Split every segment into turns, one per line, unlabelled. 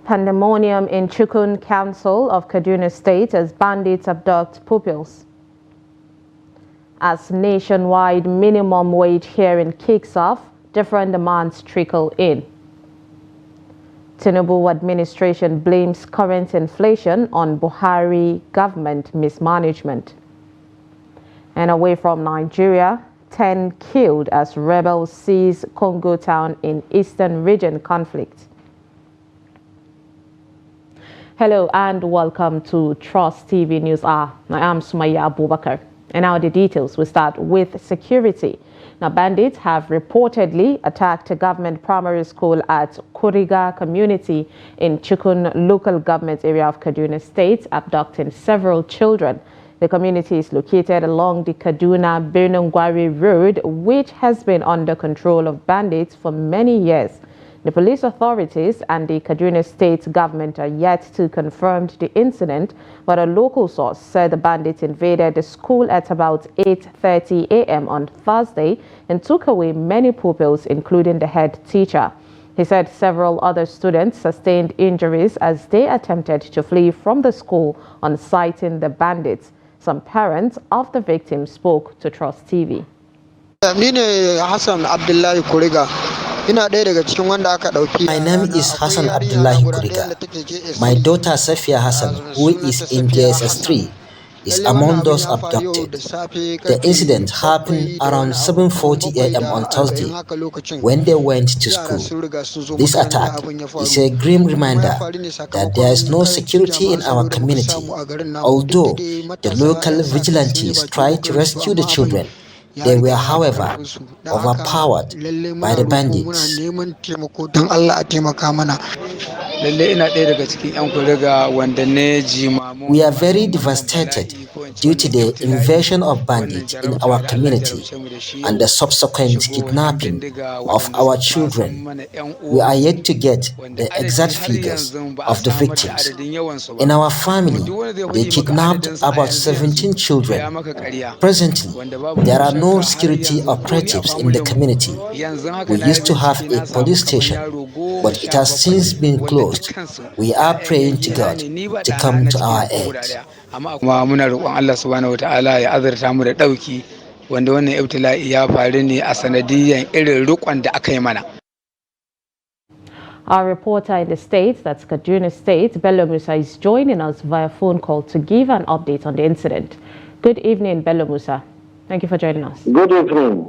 Pandemonium in Chukun Council of Kaduna State as bandits abduct pupils. As nationwide minimum wage hearing kicks off, different demands trickle in. Tinubu administration blames current inflation on Buhari government mismanagement. And away from Nigeria, 10 killed as rebels seize Congo town in eastern region conflict. Hello and welcome to Trust TV News Hour. I am Sumaya Abubakar. And now the details. We start with security. Now, bandits have reportedly attacked a government primary school at Kuriga community in Chukun local government area of Kaduna State, abducting several children. The community is located along the Kaduna-Birnungwari Road, which has been under control of bandits for many years. The police authorities and the Kaduna State government are yet to confirm the incident, but a local source said the bandits invaded the school at about 8:30 a.m. on Thursday and took away many pupils, including the head teacher. He said several other students sustained injuries as they attempted to flee from the school on sighting the bandits. Some parents of the victims spoke to Trust TV.
My name is Hassan Abdullahi Kuriga. My daughter Safia Hassan, who is in JSS 3, is among those abducted. The incident happened around 7:40 a.m. on Thursday when they went to school. This attack is a grim reminder that there is no security in our community. Although the local vigilantes tried to rescue the children, they were, however, overpowered by the bandits. We are very devastated due to the invasion of bandits in our community and the subsequent kidnapping of our children. We are yet to get the exact figures of the victims. In our family, they kidnapped about 17 children. Presently, there are no security operatives in the community. We used to have a police station, but it has since been closed. We are praying to God to come to our aid.
Our reporter in the States, that's Kaduna State, Bello Musa, is joining us via phone call to give an update on the incident. Good evening, Bello Musa. Thank you for joining us.
Good evening.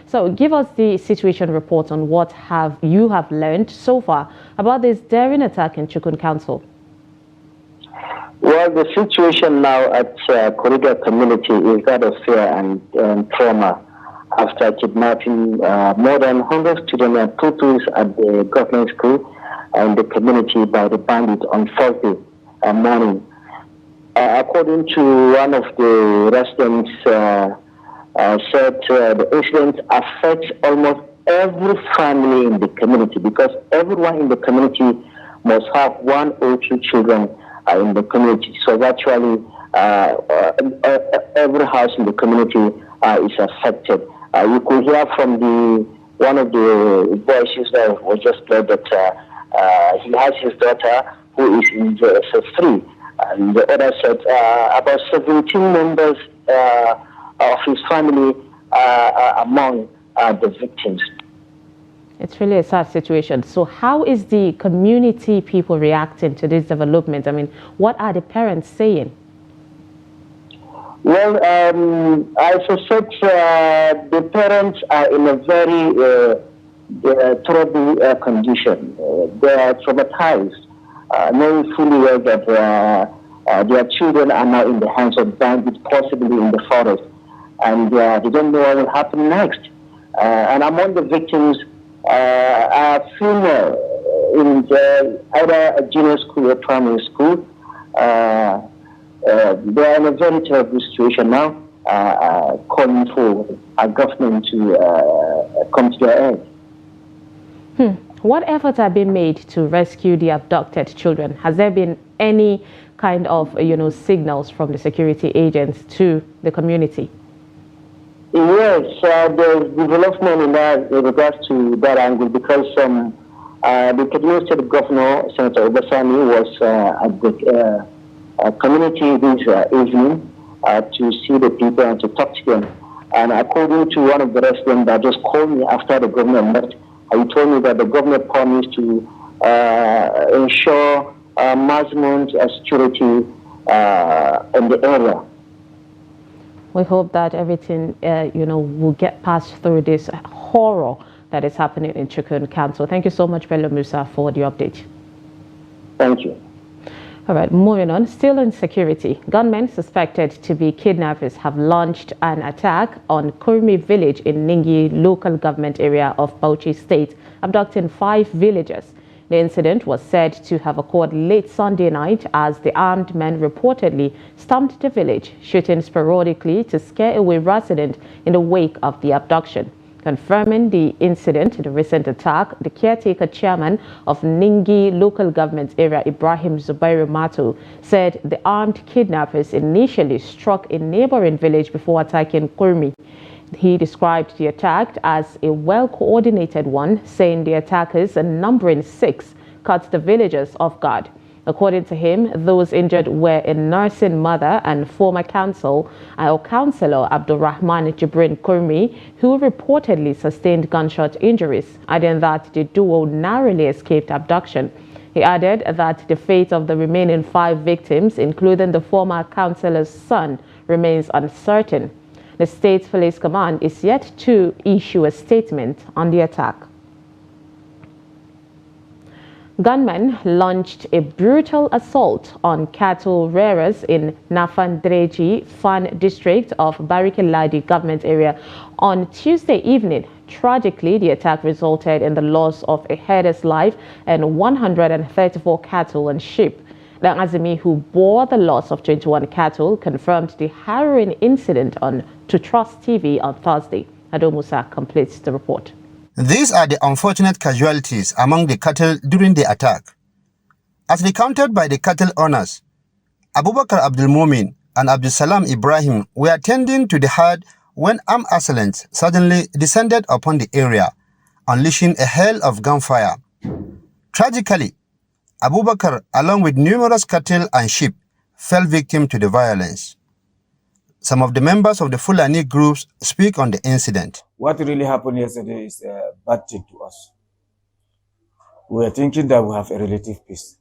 So give us the situation report on what you have learned so far about this daring attack in Chukun Council.
Well, the situation now at Kuriga community is that of fear and trauma after kidnapping more than 100 students and pupils at the government school and the community by the bandits on Thursday morning. According to one of the residents, said the incident affects almost every family in the community because everyone in the community must have one or two children in the community. So virtually every house in the community is affected. You could hear from one of the voices that was just played that he has his daughter who is in JSS 3. And the other said about 17 members of his family among the victims.
It's really a sad situation. So how is the community people reacting to this development? I mean, what are the parents saying?
Well, I suspect the parents are in a very troubled condition. They are traumatized, knowing fully well that their children are now in the hands of bandits, possibly in the forest, and they don't know what will happen next. And among the victims are female in either a junior school or primary school. They are in a very terrible situation now, calling for our government to come to their aid.
What efforts have been made to rescue the abducted children? Has there been any kind of, signals from the security agents to the community?
Yes, there's development in regards to that angle because The Kaduna State Governor, Senator Obasani, was at the community this evening to see the people and to talk to them. And according to one of the residents that just called me after the governor left, he told me that the governor promised to ensure maximum security in the area.
We hope that everything, will get past through this horror that is happening in Chukun Council. Thank you so much, Bello Musa, for the update.
Thank you.
All right, moving on. Still in security, gunmen suspected to be kidnappers have launched an attack on Kurmi village in Ningi local government area of Bauchi State, abducting 5 villagers. The incident was said to have occurred late Sunday night as the armed men reportedly stormed the village, shooting sporadically to scare away residents in the wake of the abduction. Confirming the incident, the recent attack, the caretaker chairman of Ningi local government area, Ibrahim Zubairu Mato, said the armed kidnappers initially struck a neighboring village before attacking Kurmi. He described the attack as a well-coordinated one, saying the attackers, numbering 6, caught the villagers off guard. According to him, those injured were a nursing mother and former councillor Abdulrahman Jibrin Kurmi, who reportedly sustained gunshot injuries, adding that the duo narrowly escaped abduction. He added that the fate of the remaining 5 victims, including the former councillor's son, remains uncertain. The State Police Command is yet to issue a statement on the attack. Gunmen launched a brutal assault on cattle rearers in Nafandreji Fan district of Barikiladi government area on Tuesday evening. Tragically, the attack resulted in the loss of a herder's life and 134 cattle and sheep. The Azimi, who bore the loss of 21 cattle, confirmed the harrowing incident on To Trust TV on Thursday. Ado Musa completes the report.
These are the unfortunate casualties among the cattle during the attack. As recounted by the cattle owners, Abubakar Abdul Mumin and Abdul Salam Ibrahim were tending to the herd when armed assailants suddenly descended upon the area, unleashing a hail of gunfire. Tragically, Abubakar, along with numerous cattle and sheep, fell victim to the violence. Some of the members of the Fulani groups speak on the incident.
What really happened yesterday is a bad thing to us. We were thinking that we have a relative peace.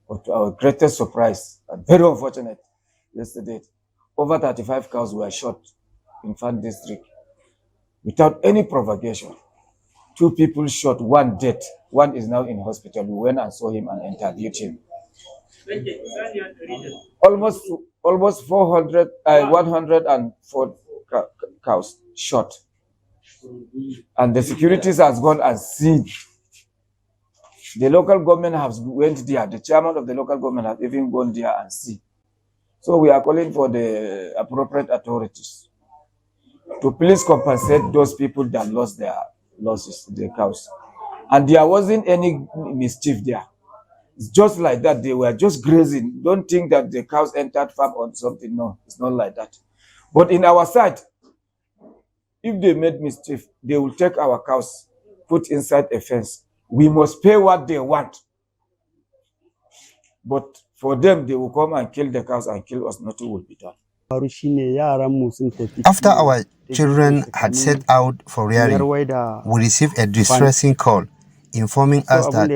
But to our greatest surprise, and very unfortunate, yesterday, over 35 cows were shot in Fan district without any provocation. 2 people shot, 1 dead. 1 is now in hospital. We went and saw him and interviewed him. Almost 104 cows shot. And the securities has gone and seen. The local government has went there. The chairman of the local government has even gone there and seen. So we are calling for the appropriate authorities to please compensate those people that lost their losses, their cows. And there wasn't any mischief there. It's just like that. They were just grazing. Don't think that the cows entered farm or something. No, it's not like that. But in our side, if they made mischief, they will take our cows, put inside a fence. We must pay what they want. But for them, they will come and kill the cows and kill us. Nothing will be done.
After our children had set out for rearing, we received a distressing call informing us that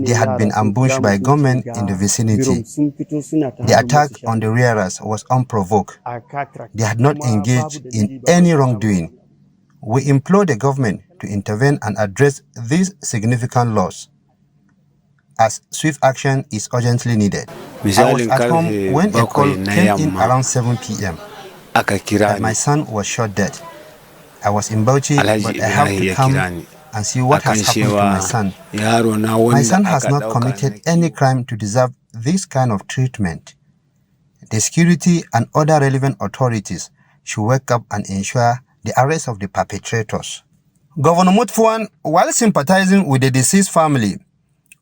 they had been ambushed by gunmen in the vicinity. The attack on the rearers was unprovoked. They had not engaged in any wrongdoing. We implore the government to intervene and address this significant loss, as swift action is urgently needed. I was at home when a call came in around 7 p.m. that my son was shot dead. I was in Bauchi, but I have to come and see what has happened to my son. My son has not committed any crime to deserve this kind of treatment. The security and other relevant authorities should wake up and ensure the arrest of the perpetrators. Governor Mutfuan, while sympathizing with the deceased family,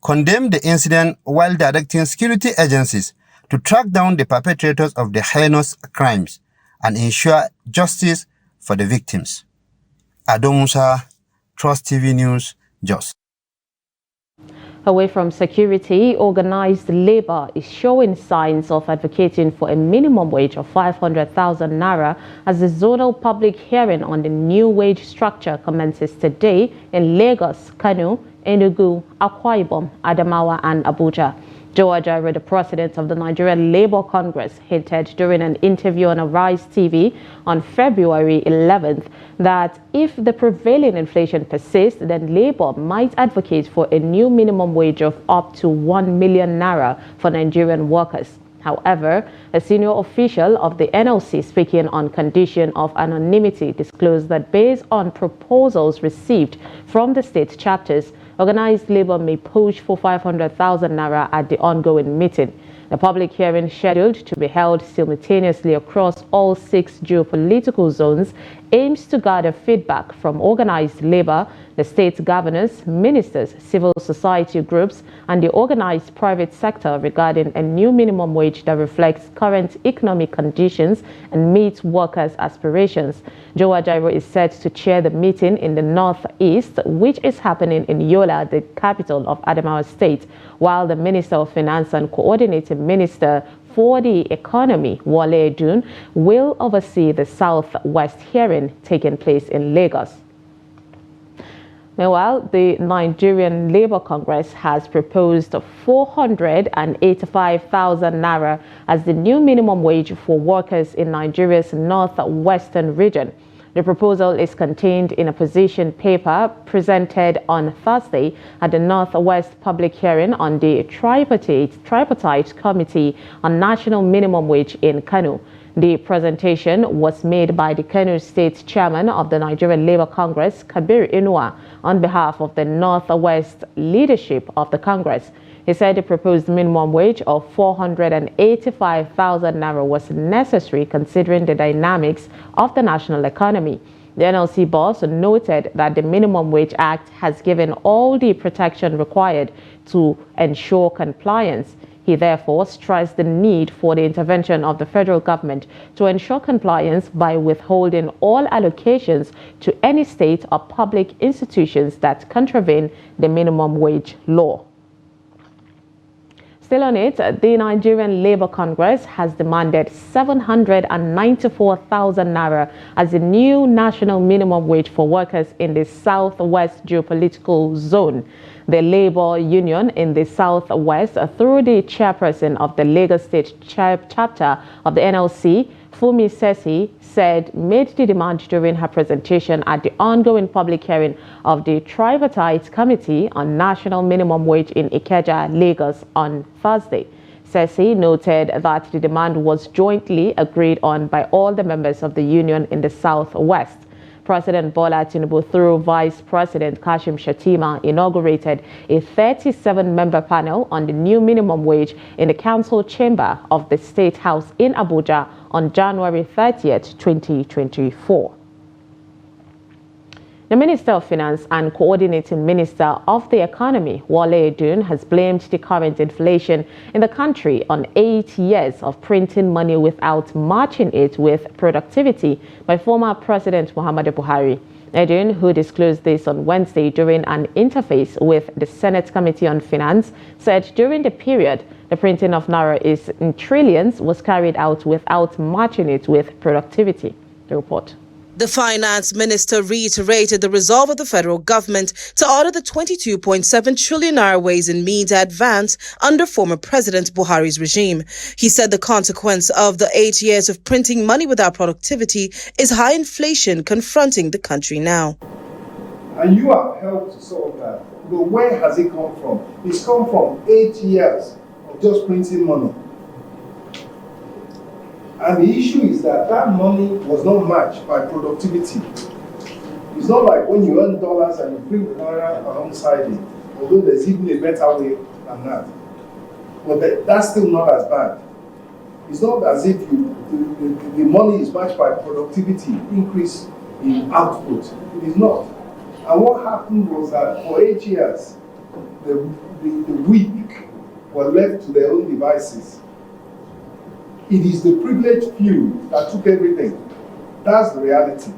condemned the incident while directing security agencies to track down the perpetrators of the heinous crimes and ensure justice for the victims. Ado Musa, Trust TV News, Jos.
Away from security, organized labor is showing signs of advocating for a minimum wage of 500,000 naira as the zonal public hearing on the new wage structure commences today in Lagos, Kano, Enugu, Akwa Ibom, Adamawa and Abuja. Joe Ajaero, the president of the Nigerian Labour Congress, hinted during an interview on Arise TV on February 11th that if the prevailing inflation persists, then Labour might advocate for a new minimum wage of up to 1 million naira for Nigerian workers. However, a senior official of the NLC speaking on condition of anonymity disclosed that based on proposals received from the state chapters, organized labor may push for 500,000 naira at the ongoing meeting. The public hearing, scheduled to be held simultaneously across all 6 geopolitical zones, aims to gather feedback from organized labor, the state governors, ministers, civil society groups, and the organized private sector regarding a new minimum wage that reflects current economic conditions and meets workers' aspirations. Joe Ajaero is set to chair the meeting in the northeast, which is happening in Yola, the capital of Adamawa State, while the Minister of Finance and Coordinating Minister for the Economy, Wale Edun, will oversee the Southwest hearing taking place in Lagos. Meanwhile, the Nigerian Labour Congress has proposed 485,000 naira as the new minimum wage for workers in Nigeria's northwestern region. The proposal is contained in a position paper presented on Thursday at the Northwest Public Hearing on the Tripartite Committee on National Minimum Wage in Kano. The presentation was made by the Kano State Chairman of the Nigerian Labour Congress, Kabir Inua, on behalf of the Northwest leadership of the Congress. He said the proposed minimum wage of 485,000 naira was necessary considering the dynamics of the national economy. The NLC boss noted that the Minimum Wage Act has given all the protection required to ensure compliance. He therefore stressed the need for the intervention of the federal government to ensure compliance by withholding all allocations to any state or public institutions that contravene the minimum wage law. Still on it, the Nigerian Labour Congress has demanded 794,000 naira as the new national minimum wage for workers in the Southwest geopolitical zone. The Labour Union in the Southwest, through the chairperson of the Lagos State chapter of the NLC, Fumi Sesi, made the demand during her presentation at the ongoing public hearing of the Tripartite Committee on National Minimum Wage in Ikeja, Lagos on Thursday. Sesi noted that the demand was jointly agreed on by all the members of the union in the Southwest. President Bola Tinubu, through Vice President Kashim Shettima, inaugurated a 37-member panel on the new minimum wage in the council chamber of the State House in Abuja on January 30th, 2024. The Minister of Finance and Coordinating Minister of the Economy, Wale Edun, has blamed the current inflation in the country on 8 years of printing money without matching it with productivity by former President Muhammadu Buhari. Edun, who disclosed this on Wednesday during an interface with the Senate Committee on Finance, said during the period the printing of naira is in trillions was carried out without matching it with productivity. The report.
The finance minister reiterated the resolve of the federal government to order the 22.7 trillion naira ways and means advance under former President Buhari's regime. He said the consequence of the 8 years of printing money without productivity is high inflation confronting the country now.
And you have helped to solve that. But where has it come from? It's come from 8 years of just printing money. And the issue is that that money was not matched by productivity. It's not like when you earn dollars and you bring the naira alongside it, although there's even a better way than that. But that's still not as bad. It's not as if the money is matched by productivity, increase in output. It is not. And what happened was that for 8 years, the weak were left to their own devices. It is the privileged few that took everything. That's the reality.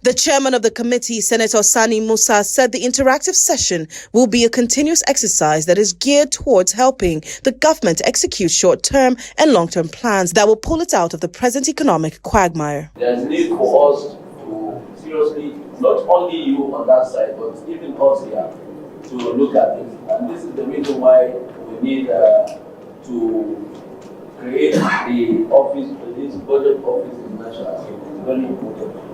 The chairman of the committee, Senator Sani Musa, said the interactive session will be a continuous exercise that is geared towards helping the government execute short-term and long-term plans that will pull it out of the present economic quagmire.
There's need for us to seriously, not only you on that side, but even us here, to look at it. And this is the reason why we need to create the office, this budget office in National Assembly. It's very important.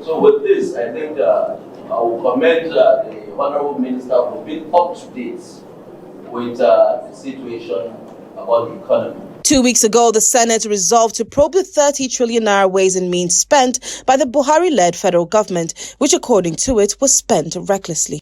So with this, I think I will commend the Honorable Minister for being up to date with the situation about the economy.
2 weeks ago, the Senate resolved to probe the 30 trillion naira ways and means spent by the Buhari-led federal government, which according to it was spent recklessly.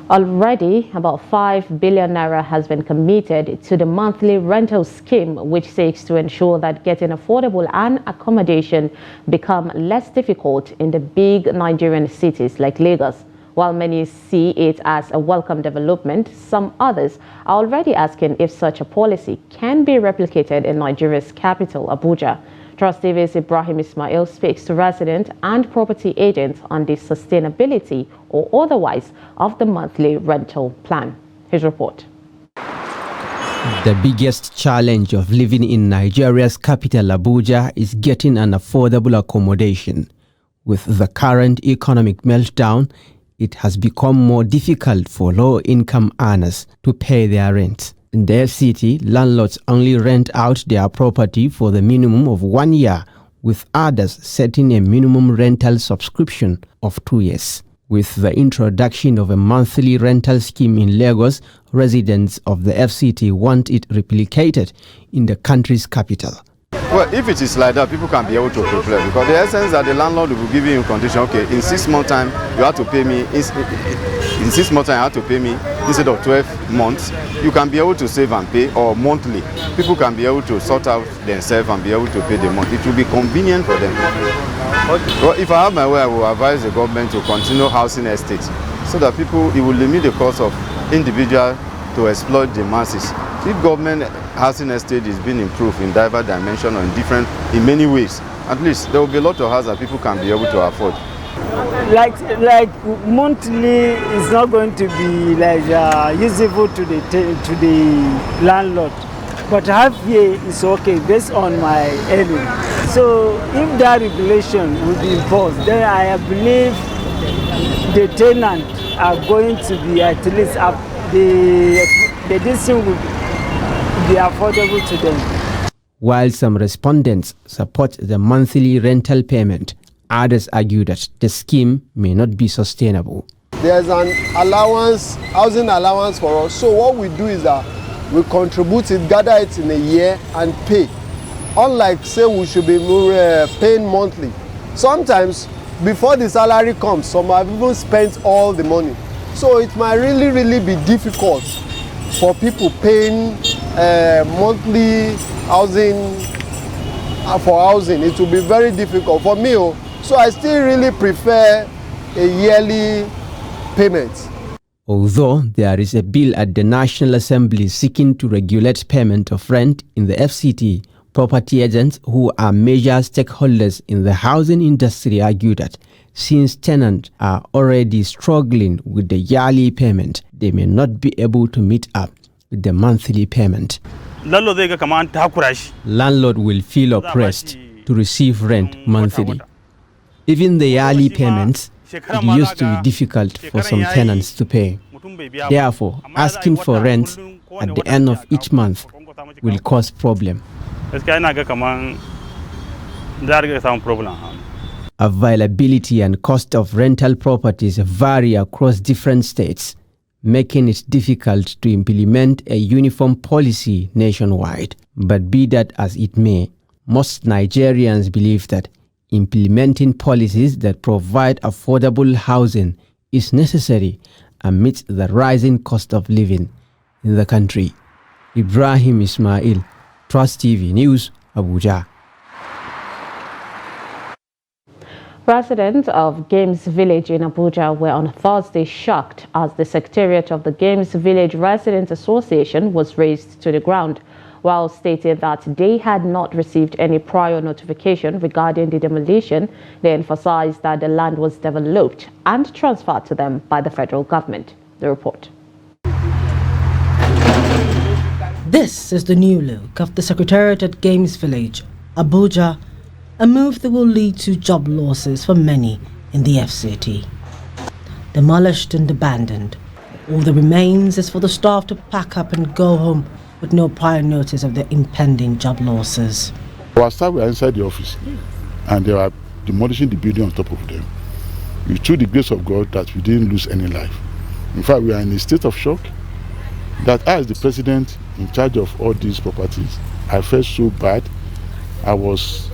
Already, about 5 billion naira has been committed to the monthly rental scheme, which seeks to ensure that getting affordable and accommodation become less difficult in the big Nigerian cities like Lagos. While many see it as a welcome development, some others are already asking if such a policy can be replicated in Nigeria's capital, Abuja. Trust TV's Ibrahim Ismail speaks to residents and property agents on the sustainability or otherwise of the monthly rental plan. His report.
The biggest challenge of living in Nigeria's capital, Abuja, is getting an affordable accommodation. With the current economic meltdown, it has become more difficult for low-income earners to pay their rent. In their city, landlords only rent out their property for the minimum of 1 year, with others setting a minimum rental subscription of 2 years. With the introduction of a monthly rental scheme in Lagos, residents of the FCT want it replicated in the country's capital.
Well, if it is like that, people can be able to prepare, because the essence that the landlord will give you in condition, okay, in 6 months' time, you have to pay me, in 6 months' time, you have to pay me instead of 12 months. You can be able to save and pay, or monthly. People can be able to sort out themselves and be able to pay the month. It will be convenient for them. Well, if I have my way, I will advise the government to continue housing estates so that people, it will limit the cost of individuals to exploit the masses. If government housing estate is being improved in diverse dimensions or in many ways, at least there will be a lot of houses that people can be able to afford.
Like monthly is not going to be like usable to the landlord, but half year is okay based on my earning. So if that regulation will be imposed, then I believe the tenants are going to be at least up the distance will be affordable to them.
While some respondents support the monthly rental payment, others argue that the scheme may not be sustainable.
There's an allowance, housing allowance for us. So what we do is that we contribute it, gather it in a year and pay. Unlike, say, we should be paying monthly. Sometimes, before the salary comes, some have even spent all the money. So it might really be difficult for people paying monthly housing for housing. It will be very difficult for me. So I still really prefer a yearly payment.
Although there is a bill at the National Assembly seeking to regulate payment of rent in the FCT, property agents who are major stakeholders in the housing industry argue that since tenants are already struggling with the yearly payment, they may not be able to meet up with the monthly payment. Landlord will feel oppressed to receive rent monthly. Even the yearly payments, it used to be difficult for some tenants to pay. Therefore, asking for rent at the end of each month will cause problem. Availability and cost of rental properties vary across different states, making it difficult to implement a uniform policy nationwide. But be that as it may, most Nigerians believe that implementing policies that provide affordable housing is necessary amidst the rising cost of living in the country. Ibrahim Ismail, Trust TV News, Abuja.
Residents of Games Village in Abuja were on Thursday shocked as the secretariat of the Games Village Residents Association was razed to the ground. While stating that they had not received any prior notification regarding the demolition, they emphasized that the land was developed and transferred to them by the federal government. The report.
This is the new look of the Secretariat at Games Village, Abuja, a move that will lead to job losses for many in the FCT. Demolished and abandoned, all that remains is for the staff to pack up and go home with no prior notice of the impending job losses.
Our staff were inside the office and they were demolishing the building on top of them. It's through the grace of God that we didn't lose any life. In fact, we are in a state of shock that I, as the president in charge of all these properties, I felt so bad. I was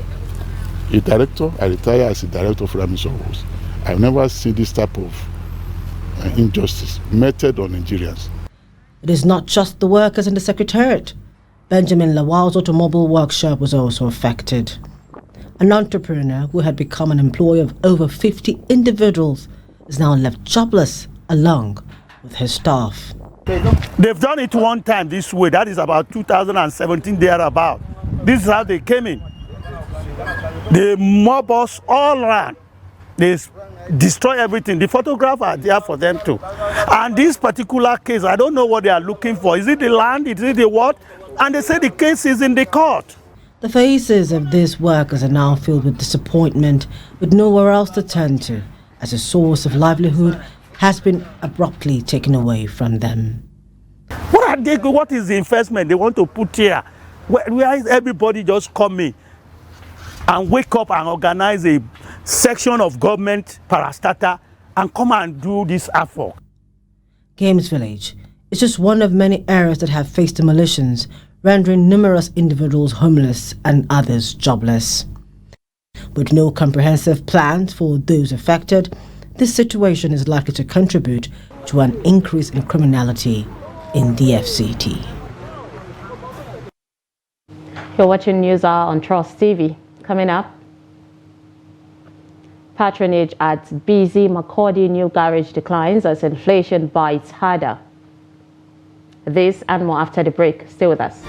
a director, I retired as a director of Ramisos. I've never seen this type of injustice meted on Nigerians.
It is not just the workers in the Secretariat. Benjamin Lawal's automobile workshop was also affected. An entrepreneur who had become an employee of over 50 individuals is now left jobless along with his staff.
They've done it one time this way. That is about 2017 thereabout. This is how they came in. They mob us all around. They destroy everything. The photographs are there for them too. And this particular case, I don't know what they are looking for. Is it the land? Is it the what? And they say the case is in the court.
The faces of these workers are now filled with disappointment, with nowhere else to turn to, as a source of livelihood has been abruptly taken away from them.
What is the investment they want to put here? Where is everybody just coming and wake up and organize a section of government parastatal and come and do this effort?
Games Village is just one of many areas that have faced demolitions, rendering numerous individuals homeless and others jobless. With no comprehensive plans for those affected, this situation is likely to contribute to an increase in criminality in the FCT.
You're watching News Hour on Trust TV. Coming up, patronage at busy Makurdi New Garage declines as inflation bites harder. This and more after the break. Stay with us.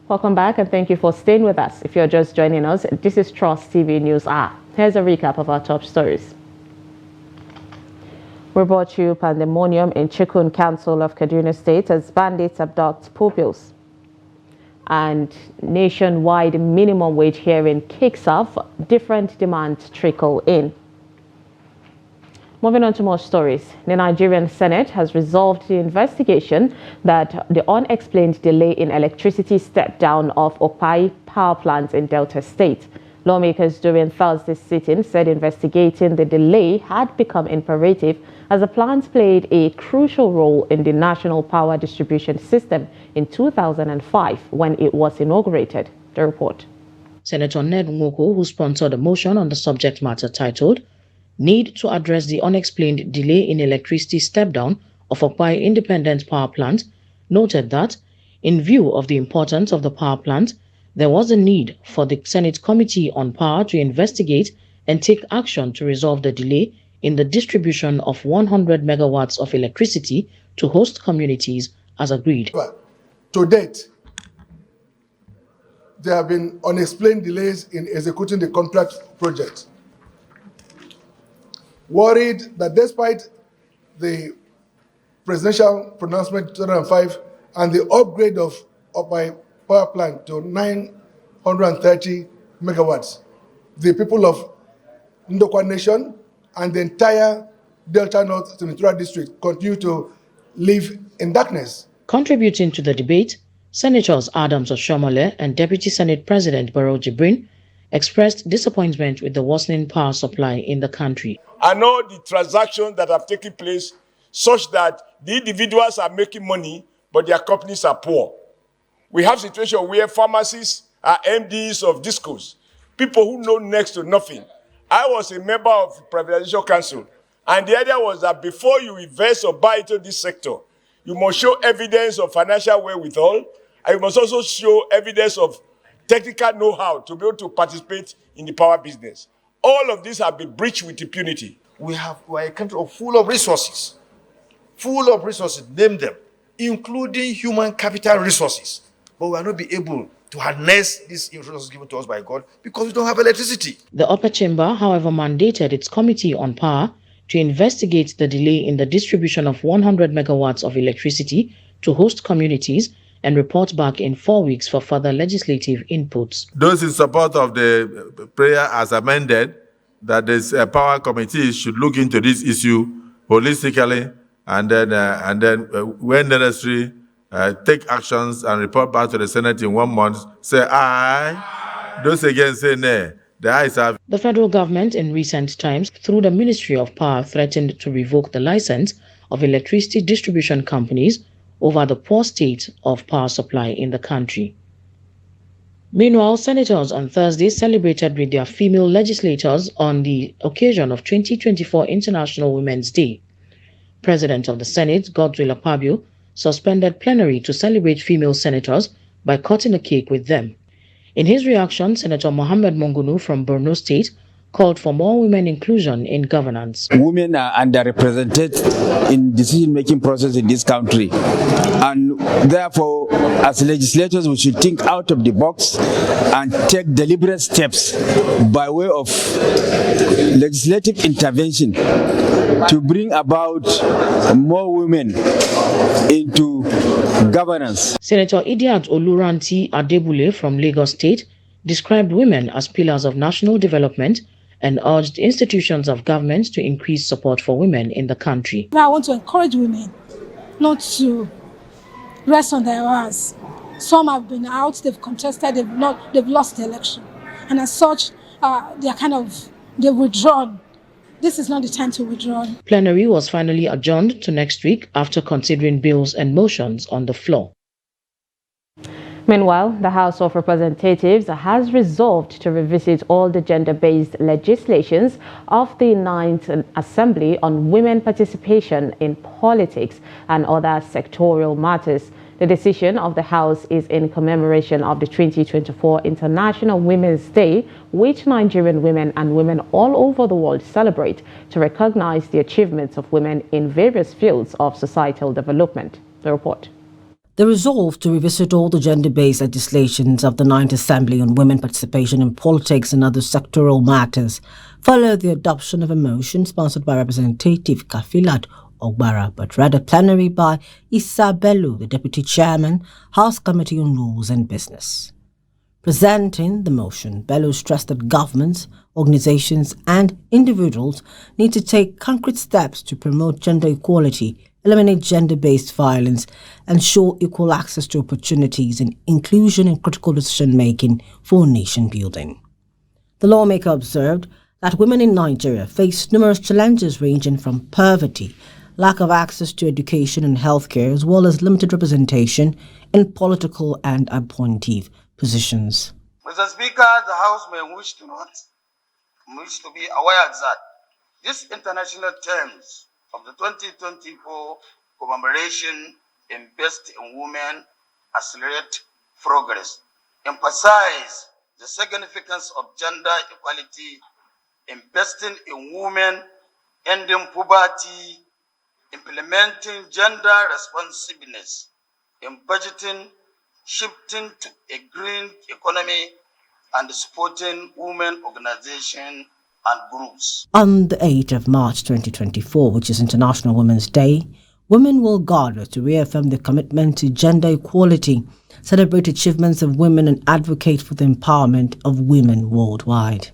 Welcome back and thank you for staying with us. If you're just joining us, this is Trust TV News Hour. Here's a recap of our top stories. We brought you pandemonium in Chikun Council of Kaduna State as bandits abduct pupils. And nationwide minimum wage hearing kicks off, different demands trickle in. Moving on to more stories, the Nigerian Senate has resolved the investigation that the unexplained delay in electricity step-down of Okpai power plant in Delta State. Lawmakers during Thursday's sitting said investigating the delay had become imperative as the plant played a crucial role in the national power distribution system in 2005 when it was inaugurated. The report.
Senator Ned Nwoko, who sponsored a motion on the subject matter titled Need to Address the Unexplained Delay in Electricity Step-Down of Okpai Independent Power Plant, noted that, in view of the importance of the power plant, there was a need for the Senate Committee on Power to investigate and take action to resolve the delay in the distribution of 100 megawatts of electricity to host communities as agreed.
To date, there have been unexplained delays in executing the contract project. Worried that despite the presidential pronouncement 2005 and the upgrade of my power plant to 930 megawatts, the people of Ndokwa Nation and the entire Delta North Senatorial District continue to live in darkness.
Contributing to the debate, Senators Adams Oshomole and Deputy Senate President Barrow Jibrin expressed disappointment with the worsening power supply in the country.
I know the transactions that have taken place such that the individuals are making money, but their companies are poor. We have situations where pharmacists are MDs of discos, people who know next to nothing. I was a member of the Privatization Council, and the idea was that before you invest or buy into this sector, you must show evidence of financial wherewithal, and you must also show evidence of technical know-how to be able to participate in the power business. all of these have been breached with impunity.
We are a country full of resources, name them, including human capital resources. But we are not be able to harness these resources given to us by God because we don't have electricity.
The upper chamber, however, mandated its Committee on Power to investigate the delay in the distribution of 100 megawatts of electricity to host communities and report back in 4 weeks for further legislative inputs.
Those in support of the prayer as amended, that this power committee should look into this issue holistically and then when necessary, take actions and report back to the Senate in 1 month. Say aye. Those against say nay. The ayes have.
The federal government in recent times, through the Ministry of Power, threatened to revoke the license of electricity distribution companies over the poor state of power supply in the country. Meanwhile, senators on Thursday celebrated with their female legislators on the occasion of 2024 International Women's Day. President of the Senate, Godswill Akpabio, suspended plenary to celebrate female senators by cutting a cake with them. In his reaction, Senator Mohammed Mongunu from Borno State called for more women inclusion in governance.
Women are underrepresented in decision-making process in this country, and therefore, as legislators, we should think out of the box and take deliberate steps by way of legislative intervention to bring about more women into governance.
Senator Idiat Oluranti Adebule from Lagos State described women as pillars of national development and urged institutions of government to increase support for women in the country.
I want to encourage women not to rest on their hands. Some have been out, they've contested, they've lost the election. And as such, they've withdrawn. This is not the time to withdraw.
Plenary was finally adjourned to next week after considering bills and motions on the floor.
Meanwhile, the House of Representatives has resolved to revisit all the gender-based legislations of the 9th Assembly on women participation in politics and other sectoral matters. The decision of the House is in commemoration of the 2024 International Women's Day, which Nigerian women and women all over the world celebrate to recognize the achievements of women in various fields of societal development. The report.
The resolve to revisit all the gender-based legislations of the 9th Assembly on women participation in politics and other sectoral matters followed the adoption of a motion sponsored by Representative Kafilat Ogbara, but read at plenary by Issa Bello, the Deputy Chairman, House Committee on Rules and Business. Presenting the motion, Bello stressed that governments, organizations and individuals need to take concrete steps to promote gender equality, eliminate gender-based violence, ensure equal access to opportunities and inclusion in critical decision-making for nation building. The lawmaker observed that women in Nigeria face numerous challenges ranging from poverty, lack of access to education and healthcare, as well as limited representation in political and appointive positions.
Mr. Speaker, the House may wish to be aware that these international terms of the 2024 commemoration Invest in Women, Accelerate Progress emphasize the significance of gender equality, investing in women, ending poverty, implementing gender responsiveness in budgeting, shifting to a green economy, and supporting women organizations and groups.
On the 8th of March 2024, which is International Women's Day, women will gather to reaffirm their commitment to gender equality, celebrate achievements of women and advocate for the empowerment of women worldwide.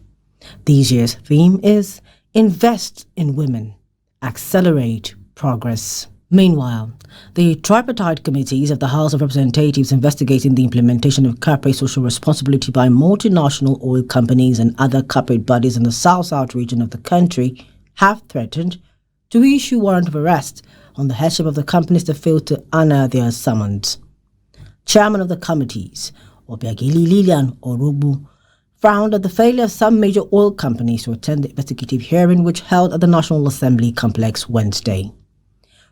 This year's theme is Invest in Women, Accelerate Progress. Meanwhile, the tripartite committees of the House of Representatives investigating the implementation of corporate social responsibility by multinational oil companies and other corporate bodies in the South-South region of the country have threatened to issue warrant of arrest on the headship of the companies that failed to honor their summons. Chairman of the committees, Obiageli Lilian Orobu, frowned at the failure of some major oil companies to attend the investigative hearing which held at the National Assembly complex Wednesday.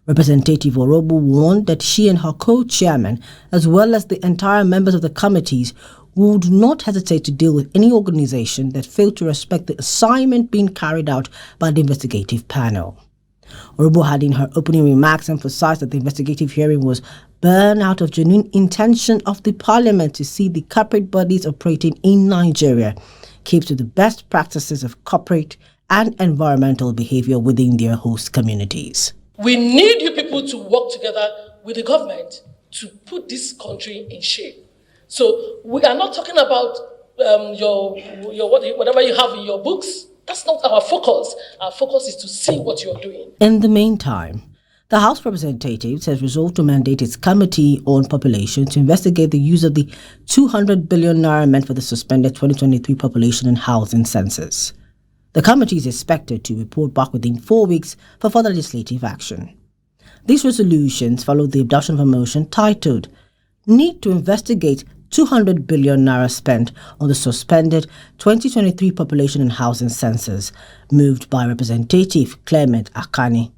Representative Orobu warned that she and her co-chairman, as well as the entire members of the committees, would not hesitate to deal with any organization that failed to respect the assignment being carried out by the investigative panel. Orobo had in her opening remarks emphasized that the investigative hearing was born out of genuine intention of the parliament to see the corporate bodies operating in Nigeria keep to the best practices of corporate and environmental behavior within their host communities.
We need you people to work together with the government to put this country in shape. So we are not talking about whatever you have in your books. That's not our focus. Our focus is to see what you're doing.
In the meantime, the House of Representatives has resolved to mandate its Committee on Population to investigate the use of the 200 billion naira meant for the suspended 2023 population and housing census. The committee is expected to report back within 4 weeks for further legislative action. These resolutions follow the adoption of a motion titled "Need to Investigate 200 billion naira spent on the suspended 2023 population and housing census," moved by Representative Clement Akani.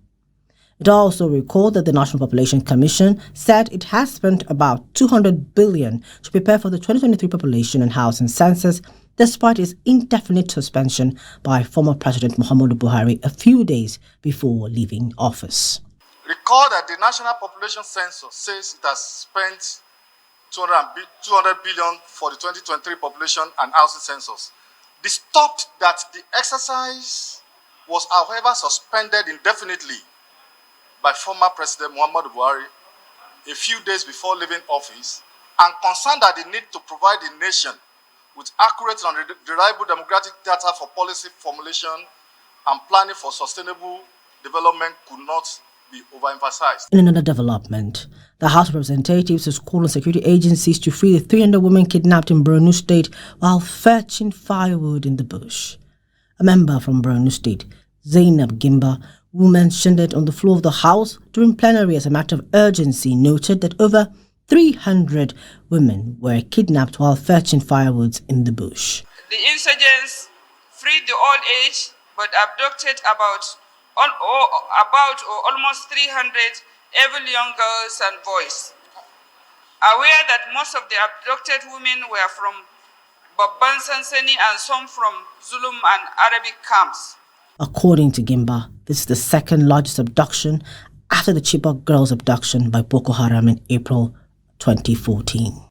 It also recalled that the National Population Commission said it has spent about 200 billion to prepare for the 2023 population and housing census, despite its indefinite suspension by former President Muhammadu Buhari a few days before leaving office.
Recall that the National Population Census says it has spent 200 billion for the 2023 population and housing census. Disturbed that the exercise was, however, suspended indefinitely by former President Muhammadu Buhari a few days before leaving office, and concerned that the need to provide the nation with accurate and reliable demographic data for policy formulation and planning for sustainable development could not be overemphasized.
In another development, the House of Representatives has called on security agencies to free the 300 women kidnapped in Borno State while fetching firewood in the bush. A member from Borno State, Zainab Gimba, who mentioned it on the floor of the House during plenary as a matter of urgency, noted that over 300 women were kidnapped while fetching firewoods in the bush.
The insurgents freed the old age but abducted about almost 300 even young girls and boys. Aware that most of the abducted women were from Babban Sansani and some from Zulum and Arabic camps.
According to Gimba, this is the second largest abduction after the Chibok girls' abduction by Boko Haram in April 2014.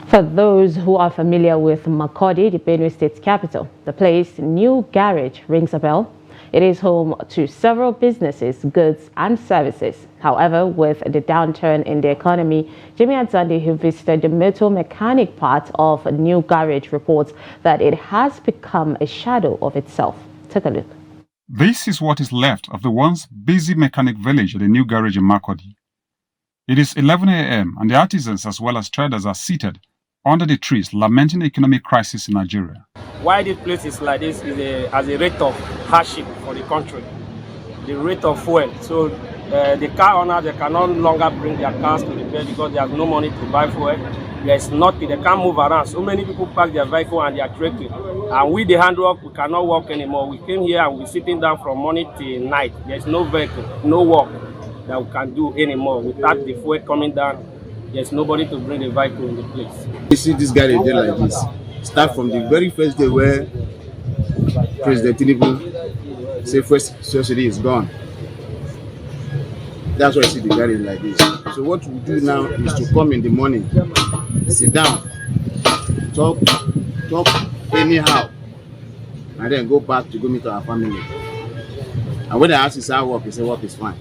For those who are familiar with Makurdi, the Benue State's capital, the place New Garage rings a bell. It is home to several businesses, goods and services. However, with the downturn in the economy, Jimmy Adzandi, who visited the motor mechanic part of New Garage, reports that it has become a shadow of itself. Take a look.
This is what is left of the once busy mechanic village at the New Garage in Makurdi. It is 11 a.m. and the artisans as well as traders are seated under the trees lamenting the economic crisis in Nigeria.
Why this place is like this is as a rate of hardship for the country, the rate of fuel. So the car owners, they can no longer bring their cars to repair because they have no money to buy fuel. There's nothing, they can't move around. So many people park their vehicle and they are trekking. And with the handwork, we cannot walk anymore. We came here and we're sitting down from morning till night. There's no vehicle, no work that we can do anymore. Without the fuel coming down, there's nobody to bring the vehicle in the place.
You see this guy they did like this. Start from the very first day where President Tinubu said first subsidy is gone. That's why I see the guy like this. So what we do now is to come in the morning, sit down, talk anyhow, and then go back to go meet our family. And when they ask us how work, we say work is fine.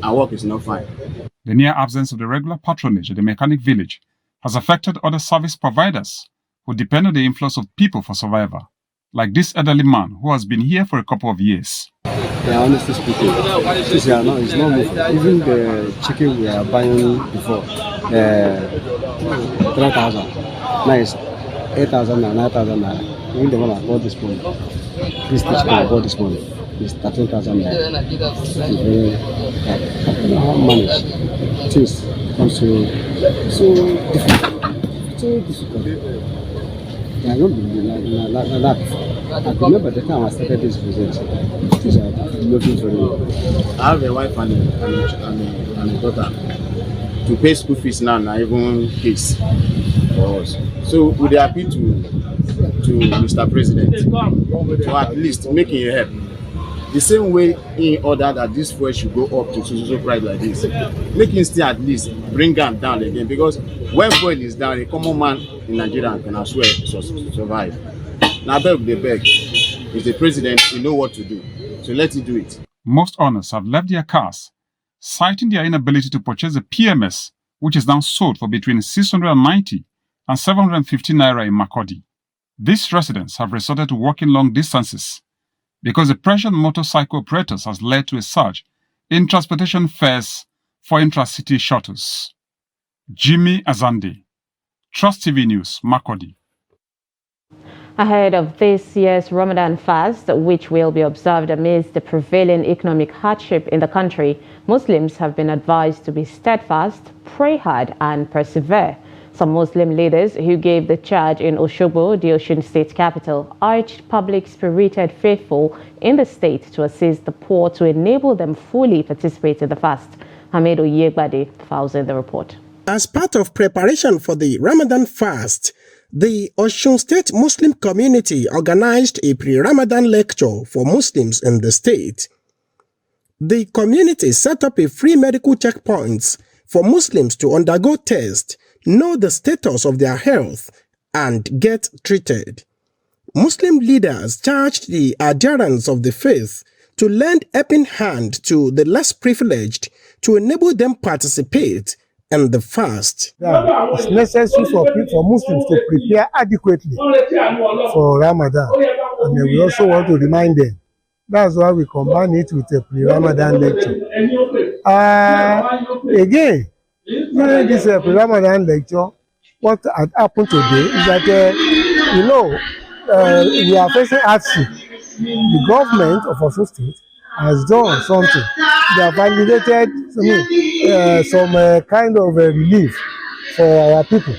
Our work is not fine.
The near absence of the regular patronage at the mechanic village has affected other service providers who depend on the influx of people for survival, like this elderly man who has been here for a couple of years.
Yeah, honestly speaking, it's not moving. Even the chicken we are buying before, 3,000, now it's 8,000 and 9,000 naira. Even the one I bought this morning, this chicken I bought this morning is 13,000 naira. I don't know how to manage. Things comes to so difficult. I don't believe in that. I remember the time I started this business. Things are looking very well.
I have a wife and a daughter. To pay school fees now, not even kids. for us. So we appeal to Mr. President for at least making a help. The same way in order that this fuel should go up to so price like this, making still at least bring them down again, because when fuel is down, a common man in Nigeria can as well survive. Now beg the beg is the president, he know what to do, so let him do it.
Most owners have left their cars, citing their inability to purchase a PMS, which is now sold for between 690 and 750 naira in Makurdi. These residents have resorted to walking long distances because the pressure on motorcycle operators has led to a surge in transportation fares for intra-city shuttles. Jimmy Azande, Trust TV News, Makurdi.
Ahead of this year's Ramadan fast, which will be observed amidst the prevailing economic hardship in the country, Muslims have been advised to be steadfast, pray hard and persevere. Some Muslim leaders who gave the charge in Osogbo, the Osun state capital, urged public-spirited faithful in the state to assist the poor to enable them fully participate in the fast. Hamid Oyegbade files in the report.
As part of preparation for the Ramadan fast, the Osun State Muslim community organized a pre-Ramadan lecture for Muslims in the state. The community set up a free medical checkpoints for Muslims to undergo tests, know the status of their health, and get treated. Muslim leaders charged the adherents of the faith to lend helping hand to the less privileged to enable them participate in the fast.
It's necessary for Muslims to prepare adequately for Ramadan, and we also want to remind them. That's why we combine it with a pre-Ramadan lecture. Again, during this pre-Ramadan lecture, what had happened today is that, we are facing hardship. The government of Osun State has done something. They have validated some kind of relief for our people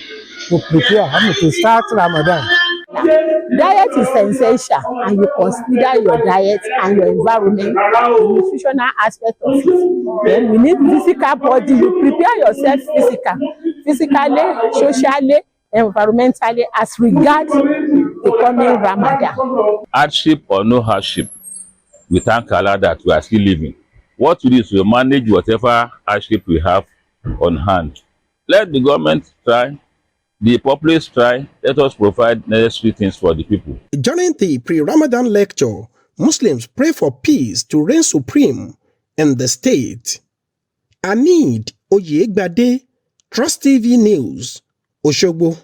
to prepare, to start Ramadan.
Diet is essential, and you consider your diet and your environment, the nutritional aspect of it. Then we need physical body. You prepare yourself physically, socially, environmentally, as regards the coming Ramadan.
Hardship or no hardship, we thank Allah that we are still living. What we do is we manage whatever hardship we have on hand. Let the government try. The populace try, let us provide necessary things for the people.
During the pre-Ramadan lecture, Muslims pray for peace to reign supreme in the state. Hamid Oyegbade, Trust TV News, Osogbo.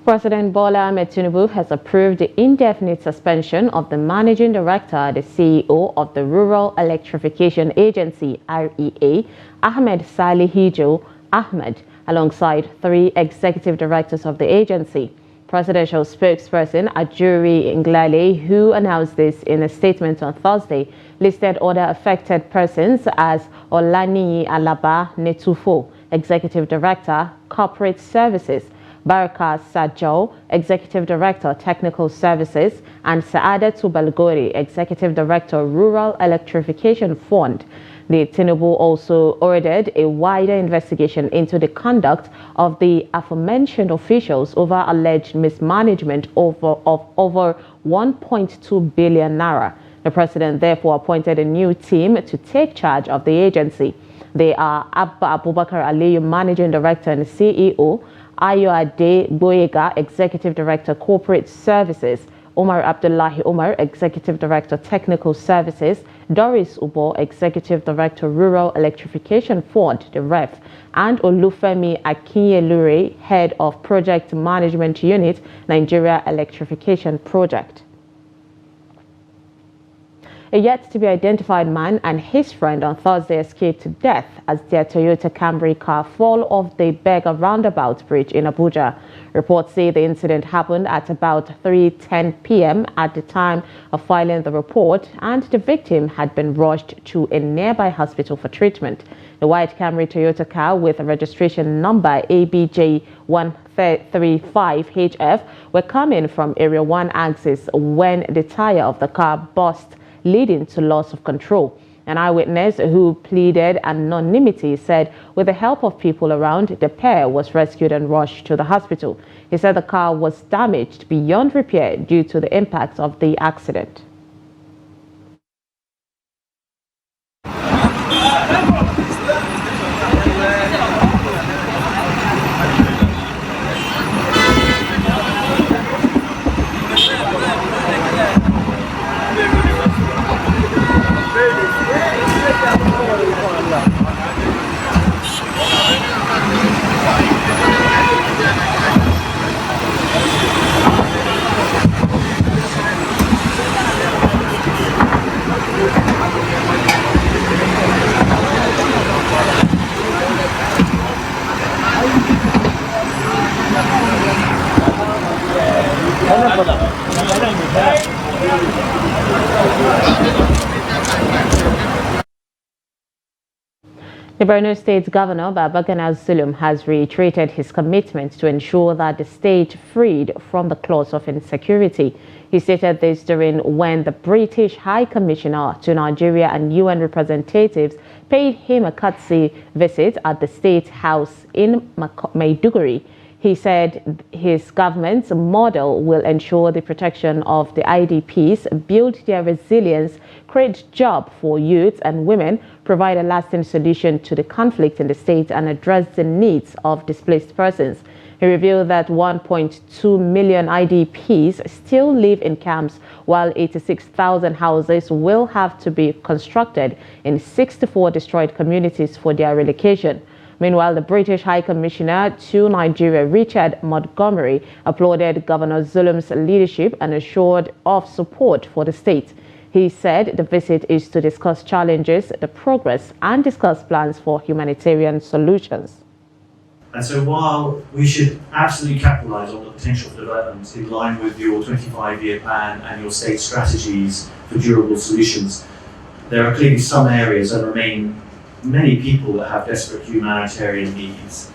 President Bola Ahmed Tinubu has approved the indefinite suspension of the Managing Director, the CEO of the Rural Electrification Agency, REA, Ahmed Salihijo Ahmed, alongside 3 executive directors of the agency. Presidential spokesperson Ajuri Nglale, who announced this in a statement on Thursday, listed other affected persons as Olani Alaba Netufo, Executive Director, Corporate Services, Baraka Sajo, Executive Director, Technical Services, and Saadatu Balgori, Executive Director, Rural Electrification Fund. The Tinubu also ordered a wider investigation into the conduct of the aforementioned officials over alleged mismanagement of over 1.2 billion naira. The president therefore appointed a new team to take charge of the agency. They are Abba Abubakar Aliyu, Managing Director and CEO, Ayo Ade Boyega, Executive Director, Corporate Services, Omar Abdullahi Omar, Executive Director, Technical Services, Doris Ubo, Executive Director, Rural Electrification Fund, the REF, and Olufemi Akinyelure, Head of Project Management Unit, Nigeria Electrification Project. A yet-to-be-identified man and his friend on Thursday escaped death as their Toyota Camry car fell off the Berger roundabout bridge in Abuja. Reports say the incident happened at about 3:10 p.m. at the time of filing the report, and the victim had been rushed to a nearby hospital for treatment. The white Camry Toyota car with a registration number ABJ 135HF were coming from Area 1 axis when the tire of the car burst, leading to loss of control. An eyewitness who pleaded anonymity said with the help of people around, the pair was rescued and rushed to the hospital. He said the car was damaged beyond repair due to the impact of the accident. The Borno State Governor, Babagana Zulum, has reiterated his commitment to ensure that the state freed from the claws of insecurity. He stated this during when the British High Commissioner to Nigeria and UN representatives paid him a courtesy visit at the State House in Maiduguri. He said his government's model will ensure the protection of the IDPs, build their resilience, create jobs for youths and women, provide a lasting solution to the conflict in the state, and address the needs of displaced persons. He revealed that 1.2 million IDPs still live in camps, while 86,000 houses will have to be constructed in 64 destroyed communities for their relocation. Meanwhile, the British High Commissioner to Nigeria, Richard Montgomery, applauded Governor Zulum's leadership and assured of support for the state. He said the visit is to discuss challenges, the progress, and discuss plans for humanitarian solutions.
And so while we should absolutely capitalise on the potential for development in line with your 25-year plan and your state strategies for durable solutions, there are clearly some areas and remain many people that have desperate humanitarian needs.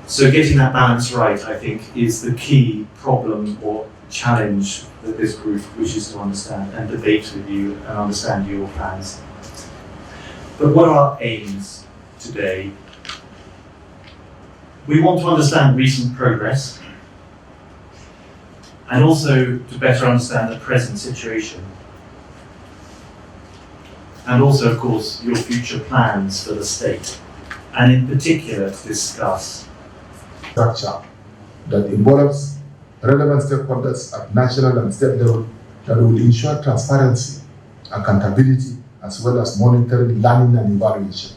So getting that balance right, I think, is the key problem or challenge that this group wishes to understand and debate with you and understand your plans. But what are our aims today? We want to understand recent progress and also to better understand the present situation. And also, of course, your future plans for the state, and in particular to discuss
structure that involves relevant stakeholders at national and state level that will ensure transparency, accountability, as well as monitoring, learning, and evaluation.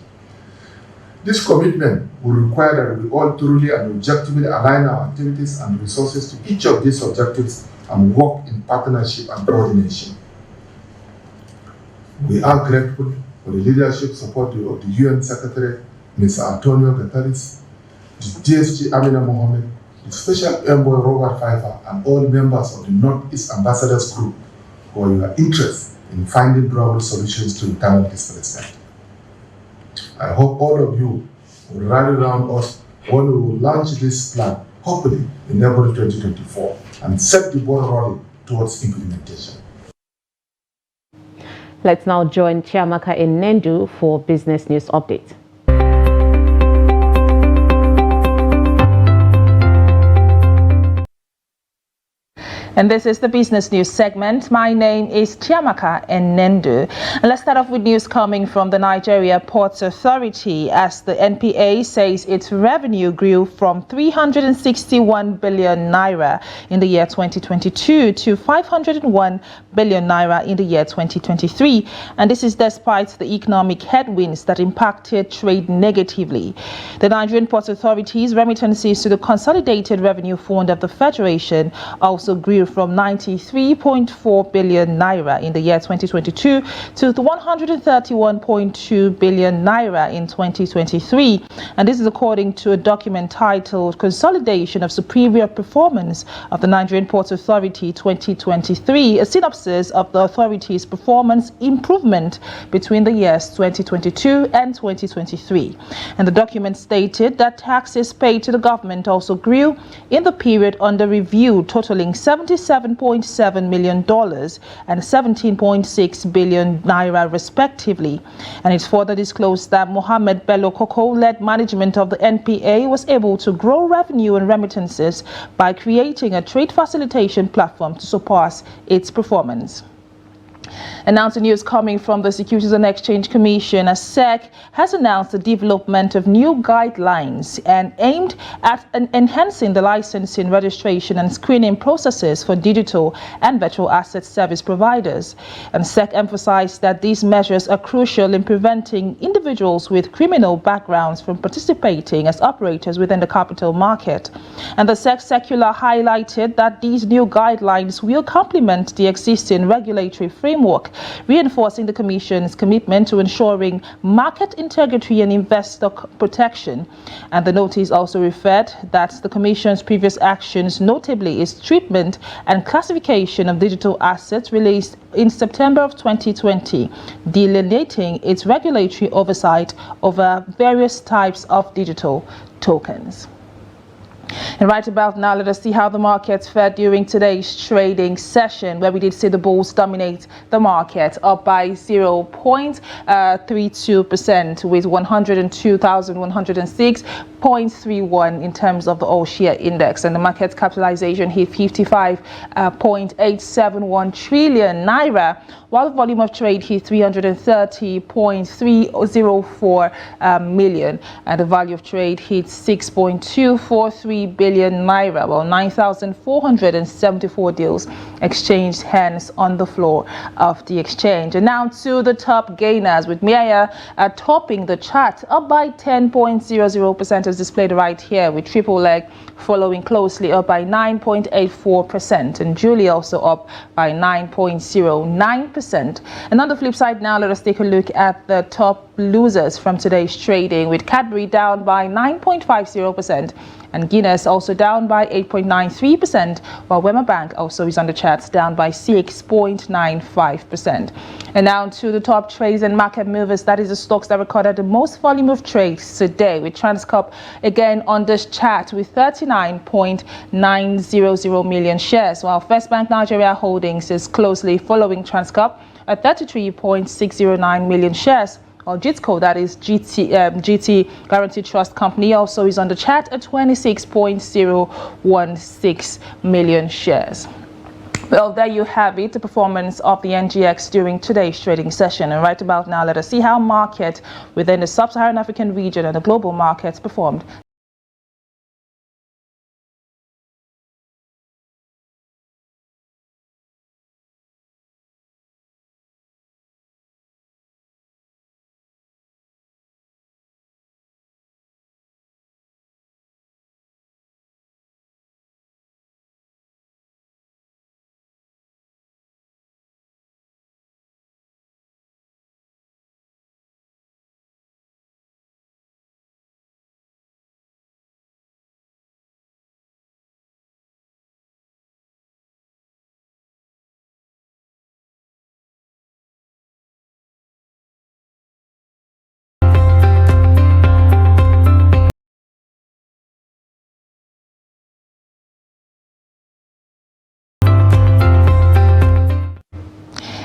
This commitment will require that we all truly and objectively align our activities and resources to each of these objectives and work in partnership and coordination. We are grateful for the leadership support of the UN Secretary, Mr. Antonio Guterres, the DSG Amina Mohammed, the Special Envoy Robert Pfeiffer, and all members of the Northeast Ambassadors Group for your interest in finding durable solutions to internal displacement. I hope all of you will rally around us when we will launch this plan, hopefully in April 2024, and set the ball rolling towards implementation.
Let's now join Chiamaka Nendu for Business News Update.
And this is the Business News segment. My name is Chiamaka Nendu. And let's start off with news coming from the Nigeria Ports Authority, as the NPA says its revenue grew from 361 billion naira in the year 2022 to 501 billion naira in the year 2023. And this is despite the economic headwinds that impacted trade negatively. The Nigerian Ports Authority's remittances to the Consolidated Revenue Fund of the Federation also grew from 93.4 billion naira in the year 2022 to 131.2 billion naira in 2023. And this is according to a document titled Consolidation of Superior Performance of the Nigerian Ports Authority 2023, a synopsis of the authority's performance improvement between the years 2022 and 2023. And the document stated that taxes paid to the government also grew in the period under review, totaling 70 $27.7 million and 17.6 billion naira respectively. And it further disclosed that Mohammed Bello Koko-led management of the NPA was able to grow revenue and remittances by creating a trade facilitation platform to surpass its performance. And now to news coming from the Securities and Exchange Commission, as SEC has announced the development of new guidelines and aimed at enhancing the licensing, registration and screening processes for digital and virtual asset service providers. And SEC emphasized that these measures are crucial in preventing individuals with criminal backgrounds from participating as operators within the capital market. And the SEC circular highlighted that these new guidelines will complement the existing regulatory framework, reinforcing the Commission's commitment to ensuring market integrity and investor protection. And the notice also referred that the Commission's previous actions, notably its treatment and classification of digital assets released in September of 2020, delineating its regulatory oversight over various types of digital tokens. And right about now, let us see how the markets fared during today's trading session, where we did see the bulls dominate the market, up by 0.32% with 102,106.31 in terms of the all-share index. And the market capitalization hit 55.871 trillion naira, while the volume of trade hit 330.304 million, and the value of trade hit 6.243 billion naira, while 9,474 deals exchanged hands on the floor of the exchange. And now to the top gainers, with Maya topping the chart, up by 10.00% as displayed right here, with triple leg following closely, up by 9.84%, and Julie also up by 9.09%. And on the flip side now, let us take a look at the top losers from today's trading, with Cadbury down by 9.50%, and Guinness also down by 8.93%, while Wema Bank also is on the charts, down by 6.95%. And now to the top trades and market movers, that is the stocks that recorded the most volume of trades today, with Transcorp again on this chart with 39.900 million shares, while First Bank Nigeria Holdings is closely following Transcorp at 33.609 million shares. Or GITCO, that is GT Guarantee Trust Company, also is on the chart at 26.016 million shares. Well, there you have it, the performance of the NGX during today's trading session. And right about now, let us see how market within the sub-Saharan African region and the global markets performed.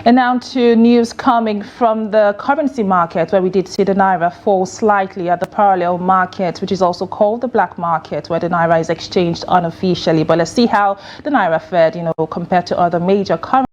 And now to news coming from the currency market, where we did see the Naira fall slightly at the parallel market, which is also called the black market, where the Naira is exchanged unofficially. But let's see how the Naira fared, compared to other major currencies.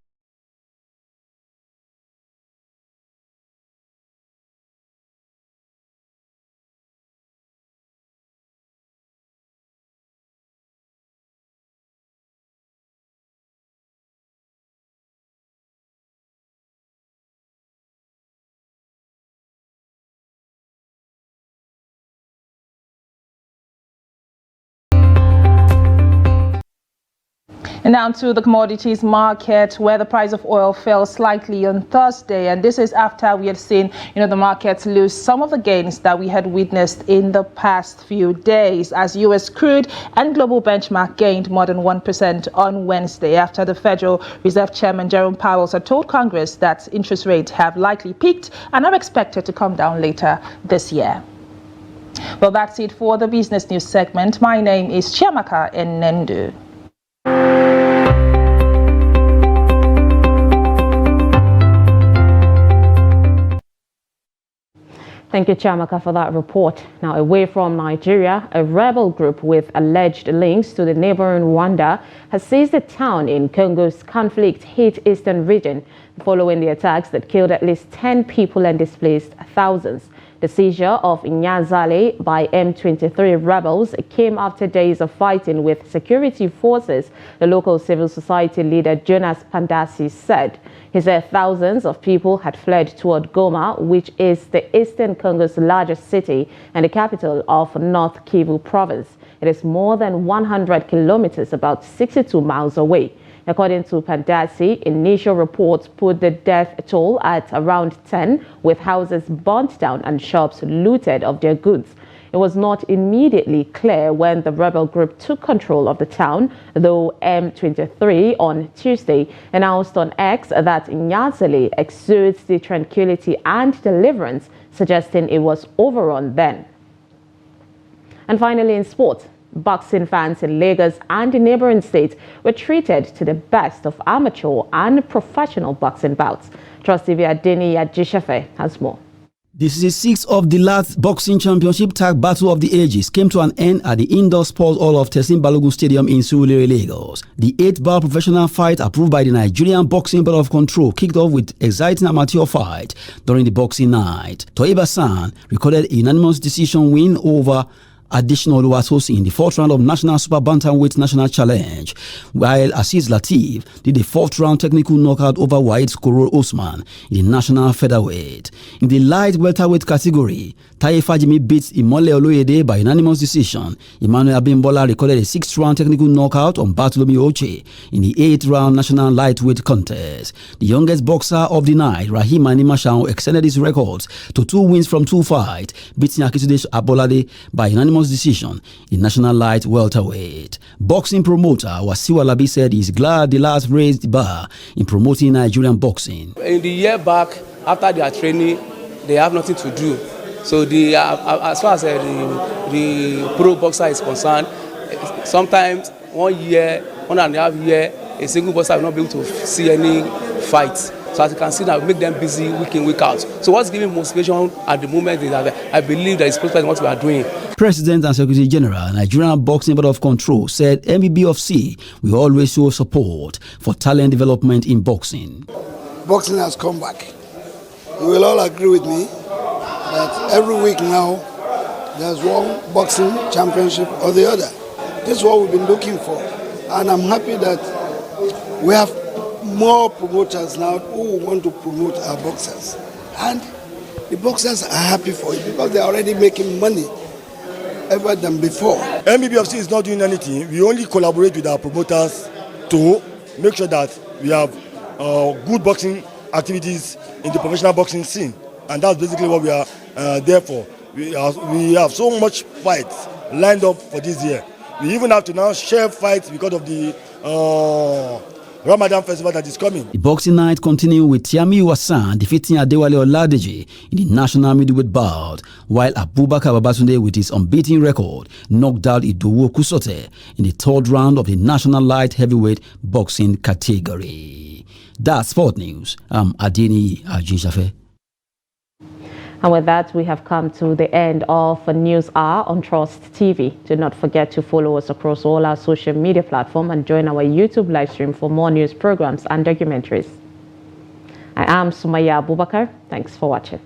And now to the commodities market, where the price of oil fell slightly on Thursday. And this is after we had seen, the markets lose some of the gains that we had witnessed in the past few days, as U.S. crude and global benchmark gained more than 1% on Wednesday, after the Federal Reserve Chairman Jerome Powell had told Congress that interest rates have likely peaked and are expected to come down later this year. Well, that's it for the business news segment. My name is Chiamaka Enendu.
Thank you, Chiamaka, for that report. Now, away from Nigeria, a rebel group with alleged links to the neighboring Rwanda has seized a town in Congo's conflict-hit eastern region following the attacks that killed at least 10 people and displaced thousands. The seizure of Nyazale by M23 rebels came after days of fighting with security forces, the local civil society leader Jonas Pandasi said. He said thousands of people had fled toward Goma, which is the eastern Congo's largest city and the capital of North Kivu province. It is more than 100 kilometers, about 62 miles away. According to Pandasi, initial reports put the death toll at around 10, with houses burnt down and shops looted of their goods. It was not immediately clear when the rebel group took control of the town, though M23 on Tuesday announced on X that Nyazale exudes the tranquility and deliverance, suggesting it was overrun then. And finally, in sports, boxing fans in Lagos and the neighboring states were treated to the best of amateur and professional boxing bouts. Trust TV Adeni Yajishefe has more.
The 66th of the last boxing championship tag battle of the ages came to an end at the indoor sports hall of Teslim Balogun Stadium in Surulere, Lagos. The 8-bar professional fight approved by the Nigerian Boxing Board of Control kicked off with exciting amateur fight during the boxing night. Toiba San recorded a unanimous decision win over additional Oluwatosin in the fourth round of National Super Bantamweight National Challenge, while Aziz Lateef did the fourth round technical knockout over Wahid Skoro Osman in the National Featherweight. In the light welterweight category, Taye Fajimi beat Imole Oloyede by unanimous decision. Emmanuel Abimbola recorded a sixth round technical knockout on Bartholomew Oche in the 8th round National Lightweight contest. The youngest boxer of the night, Rahim Animashaun, extended his records to 2 wins from 2 fights, beating Akitude Abolade by unanimous decision in National Light Welterweight. Boxing promoter Wasiu Alabi said he's glad the last raised the bar in promoting Nigerian boxing.
In the year back, after their training, they have nothing to do. So as far as the pro boxer is concerned, sometimes 1 year, 1.5 years, a single boxer will not be able to see any fights. So as you can see now, make them busy week in, week out. So what's giving motivation at the moment is that I believe that it's possible what we are doing.
President and Secretary General, Nigerian Boxing Board of Control, said MBBOC will always show support for talent development in boxing.
Boxing has come back. You will all agree with me that every week now there's one boxing championship or the other. This is what we've been looking for. And I'm happy that we have more promoters now who want to promote our boxers. And the boxers are happy for it because they're already making money ever than before.
MBBFC is not doing anything. We only collaborate with our promoters to make sure that we have good boxing activities in the professional boxing scene. And that's basically what we are there for. We have so much fights lined up for this year. We even have to now share fights because of the Ramadan festival that is coming.
The boxing night continued with Tiami Wasan defeating Adewale Oladeji in the national middleweight bout, while Abubakar Babatunde, with his unbeaten record, knocked out Idowu Kusote in the 3rd round of the national light heavyweight boxing category. That's Sport News. I'm Adeni Ajinshafe.
And with that, we have come to the end of News Hour on Trust TV. Do not forget to follow us across all our social media platforms and join our YouTube live stream for more news programs and documentaries. I am Sumaya Abubakar. Thanks for watching.